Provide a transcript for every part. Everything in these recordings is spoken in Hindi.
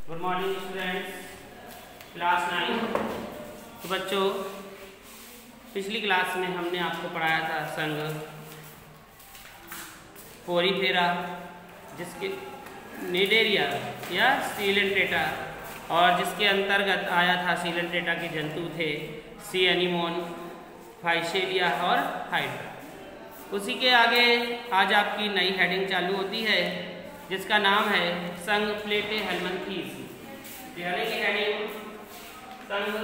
Good morning students, class 9। तो बच्चों, पिछली क्लास में हमने आपको पढ़ाया था संघ पोरीफेरा, जिसके निडेरिया या सीलेंट्रेटा, और जिसके अंतर्गत आया था सीलेंट्रेटा के जंतु थे सी एनीमोन, फाइशेलिया और हाइड्रा। उसी के आगे आज आपकी नई हेडिंग चालू होती है जिसका नाम है संघ प्लेटेहेल्मिन्थीज। यानी कि हेडिंग संघ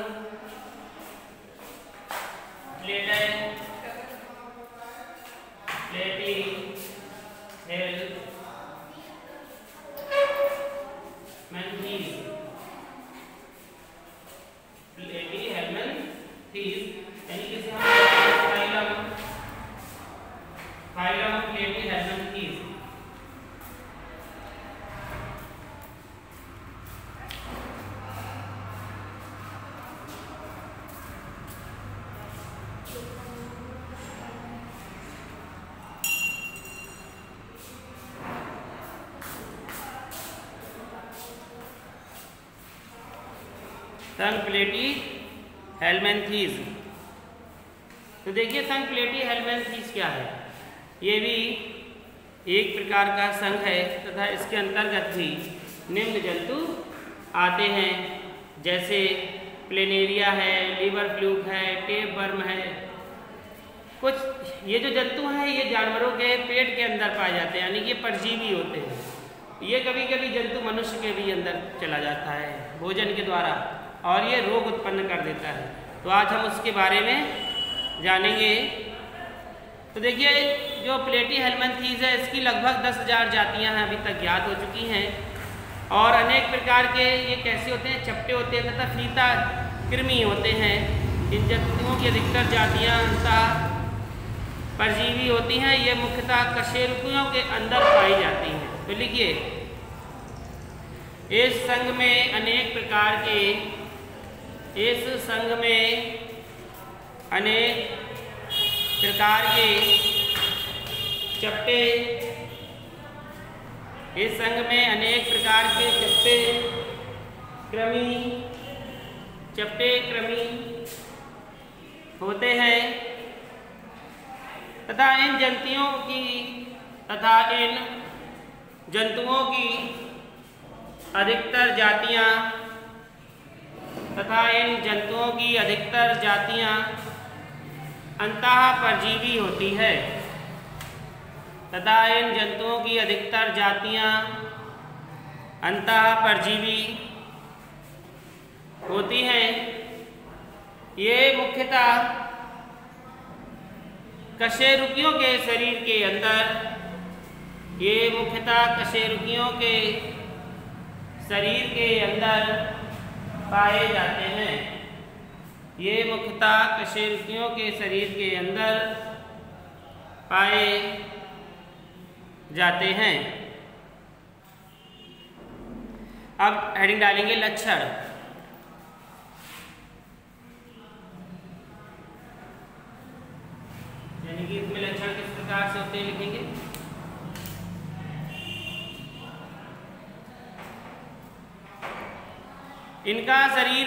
प्लेटेहेल्मिन्थीज। यानी कि फाइलम प्लेटेहेल्मिन्थीज। संघ प्लेटेहेल्मिन्थीज। तो देखिए, संघ प्लेटेहेल्मिन्थीज क्या है। ये भी एक प्रकार का संघ है तथा इसके अंतर्गत भी निम्न जंतु आते हैं, जैसे प्लेनेरिया है, लीवर फ्लूक है, टेप वर्म है। कुछ ये जो जंतु हैं ये जानवरों के पेट के अंदर पाए जाते हैं, यानी कि परजीवी होते हैं। ये कभी कभी जंतु मनुष्य के भी अंदर चला जाता है भोजन के द्वारा, और ये रोग उत्पन्न कर देता है। तो आज हम उसके बारे में जानेंगे। तो देखिए, जो प्लेटेहेल्मिन्थीज है इसकी लगभग 10,000 जातियां हैं अभी तक ज्ञात हो चुकी हैं, और अनेक प्रकार के ये कैसे होते हैं, चपटे होते हैं तथा फीता कृमि होते हैं। इन जंतुओं की अधिकतर जातियां अंतः परजीवी होती हैं। ये मुख्यतः कशेरुकियों के अंदर पाई जाती हैं। तो लिखिए, इस संघ में अनेक प्रकार के चपटे, इस संघ में अनेक प्रकार के चपटे कृमि होते हैं तथा इन जंतुओं की अधिकतर जातियां अंतः परजीवी होती है ये मुख्यतः कशेरुकियों के शरीर के अंदर पाए जाते हैं। ये मुख्यतः कशेरुकियों के शरीर के अंदर पाए जाते हैं। अब हेडिंग डालेंगे लक्षण। यानी कि इसमें लक्षण किस प्रकार से होते हैं लिखेंगे। इनका शरीर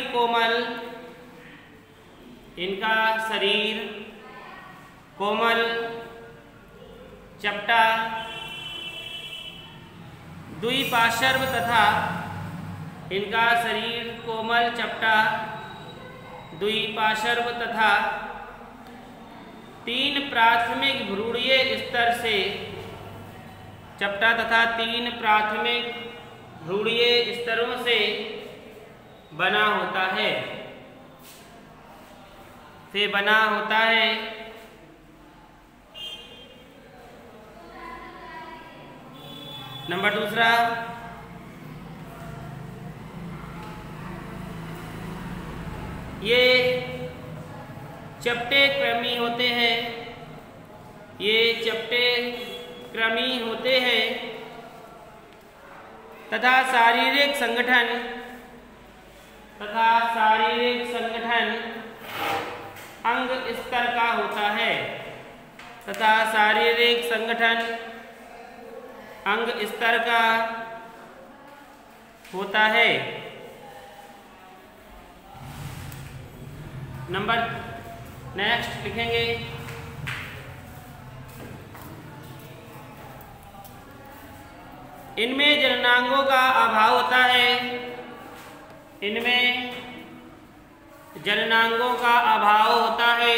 कोमल, चपटा, द्विपार्श्व तथा 3 प्राथमिक भ्रूणीय स्तर से स्तरों से बना होता है। नंबर दूसरा, ये चपटे कृमि होते हैं तथा शारीरिक संगठन अंग स्तर का होता है तथा शारीरिक संगठन अंग स्तर का होता है। नंबर नेक्स्ट लिखेंगे इनमें जननांगों का अभाव होता है। इनमें जननांगों का अभाव होता है,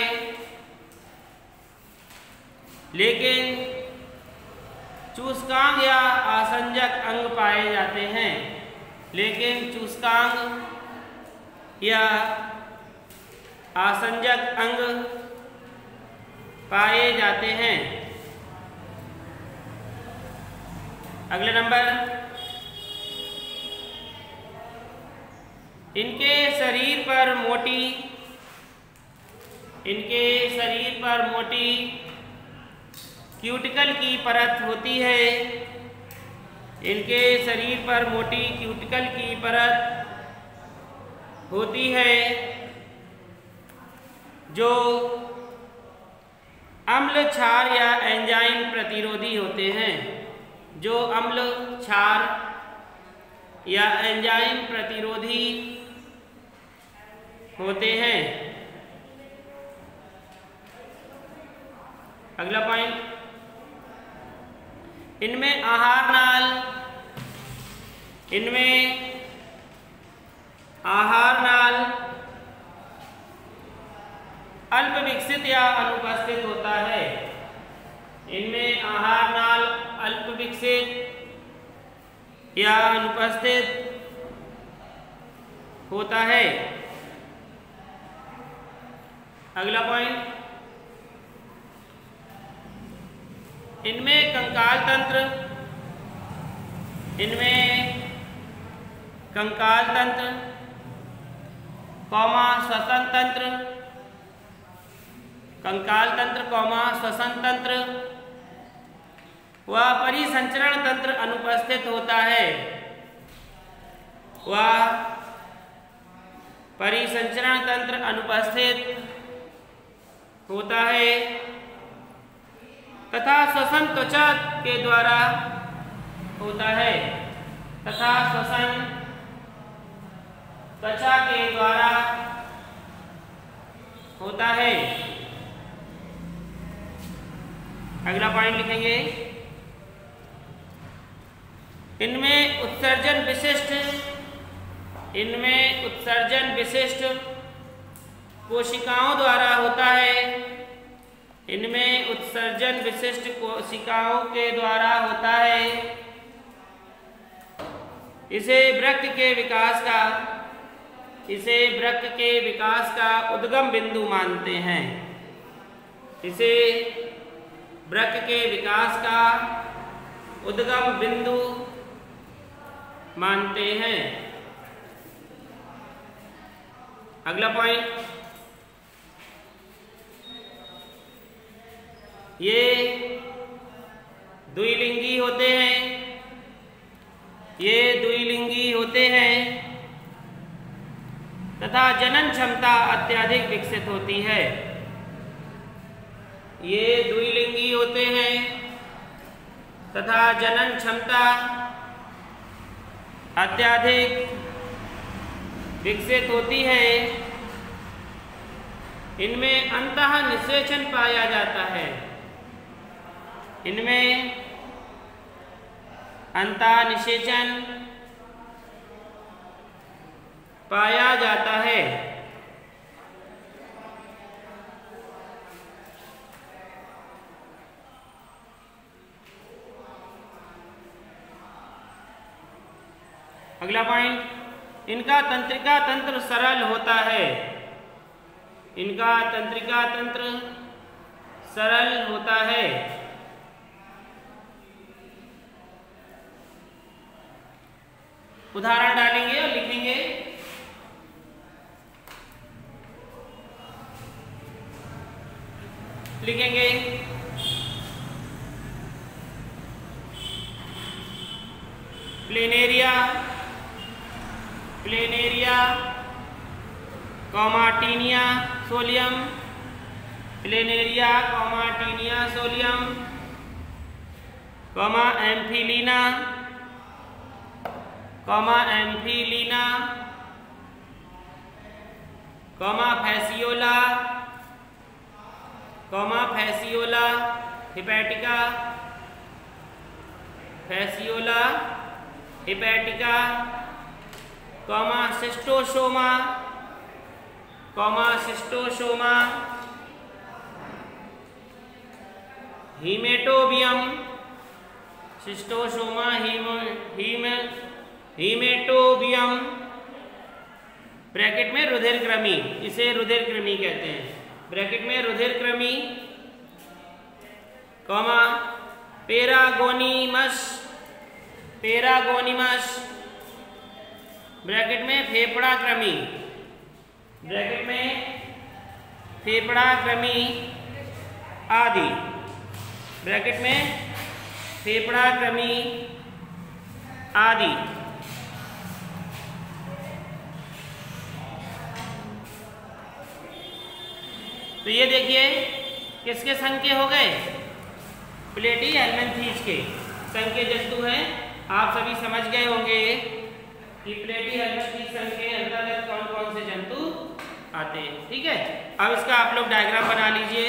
लेकिन चूस्कांग या आसंजक अंग पाए जाते हैं। लेकिन चूस्कांग या आसंजक अंग पाए जाते हैं। अगले नंबर, इनके शरीर पर मोटी क्यूटिकल की परत होती है। इनके शरीर पर मोटी क्यूटिकल की परत होती है जो अम्ल क्षार या एंजाइम प्रतिरोधी होते हैं। जो अम्ल क्षार या एंजाइम प्रतिरोधी होते हैं। अगला पॉइंट, इनमें आहार नाल अल्प विकसित या अनुपस्थित होता है। इनमें आहार नाल अल्प विकसित या अनुपस्थित होता है। अगला पॉइंट, इनमें कंकाल तंत्र श्वसन तंत्र व परिसंचरण तंत्र अनुपस्थित होता है। परिसंचरण तंत्र अनुपस्थित होता है तथा श्वसन त्वचा के द्वारा होता है। अगला पॉइंट लिखेंगे, इनमें उत्सर्जन विशिष्ट कोशिकाओं द्वारा होता है। इनमें उत्सर्जन विशिष्ट कोशिकाओं के द्वारा होता है। इसे वृक्क के विकास का उद्गम बिंदु मानते हैं। इसे वृक्क के विकास का उद्गम बिंदु मानते हैं। अगला पॉइंट, ये द्विलिंगी होते हैं तथा जनन क्षमता अत्यधिक विकसित होती है। ये द्विलिंगी होते हैं तथा जनन क्षमता अत्यधिक विकसित होती है। इनमें अंतः निषेचन पाया जाता है। इनमें अंतः निषेचन पाया जाता है। अगला पॉइंट, इनका तंत्रिका तंत्र सरल होता है। इनका तंत्रिका तंत्र सरल होता है। उदाहरण डालेंगे और लिखेंगे, Planaria comma Taenia solium Amphilina comma Amphilina, comma Fasciola, comma Fasciola hepatica, Fasciola hepatica, comma Schistosoma, comma Schistosoma, haematobium, Schistosoma haematobium, bracket में रुधिर कृमि, इसे रुधिर कृमि कहते हैं, ब्रैकेट में रुधिर कृमि, कॉमा पेरागोनिमस, पेरागोनिमस, ब्रैकेट में फेफड़ा कृमि, ब्रैकेट में फेफड़ा कृमि आदि, ब्रैकेट में फेफड़ा कृमि आदि। तो ये देखिए किसके संघ के हो गए, प्लेटी हेलमिंथेस के संघ के जंतु हैं। आप सभी समझ गए होंगे कि प्लेटी हेलमिंथेस संघ के अंतर्गत कौन कौन से जंतु आते हैं। ठीक है, अब इसका आप लोग डायग्राम बना लीजिए।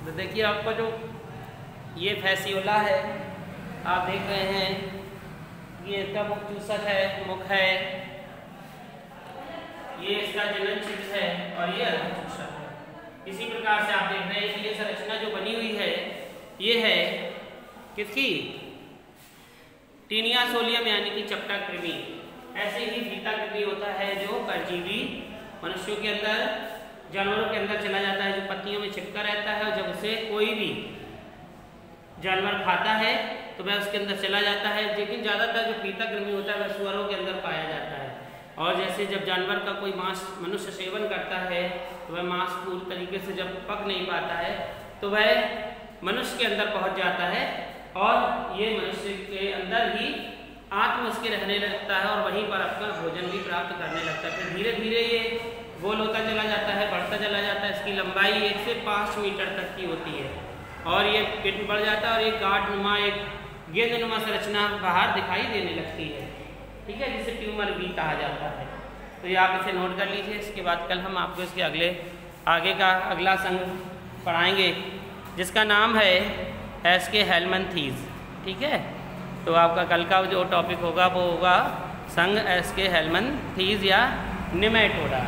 तो देखिए आपका जो ये फैसियोला है, आप देख रहे हैं ये इसका मुख चूसक है, मुख है, ये इसका जनन छिद्र है और ये अधर चूसक है। इसी प्रकार से आप देख रहे हैं कि ये संरचना जो बनी हुई है ये है किसकी? टीनिया सोलियम यानी कि चपटा कृमि। ऐसे ही फीता कृमि होता है जो परजीवी मनुष्यों के अंदर, जानवरों के अंदर चला जाता है, जो पत्तियों में चिपका रहता है और जब उसे कोई भी जानवर खाता है तो वह उसके अंदर चला जाता है। लेकिन ज़्यादातर जो फीता कृमि होता है वह सुअरों के अंदर पाया जाता है। और जैसे जब जानवर का कोई मांस मनुष्य सेवन करता है तो वह मांस पूरी तरीके से जब पक नहीं पाता है तो वह मनुष्य के अंदर पहुंच जाता है और ये मनुष्य के अंदर ही आत्म उसके रहने लगता है और वहीं पर अपना भोजन भी प्राप्त करने लगता है। फिर धीरे धीरे ये गोल होता चला जाता है, बढ़ता चला जाता है। इसकी लंबाई 1 से 5 मीटर तक की होती है और ये पेट में बढ़ जाता है और एक गांठनुमा, एक गेंदनुमा संरचना बाहर दिखाई देने लगती है, ठीक है, जिसे ट्यूमर भी कहा जाता है। तो ये आप इसे नोट कर लीजिए। इसके बाद कल हम आपको इसके आगे का अगला संघ पढ़ाएंगे जिसका नाम है एस्के हेलमंथीज, ठीक है। तो आपका कल का जो टॉपिक होगा वो होगा संघ एस्के हेलमंथीज या निमेटोडा।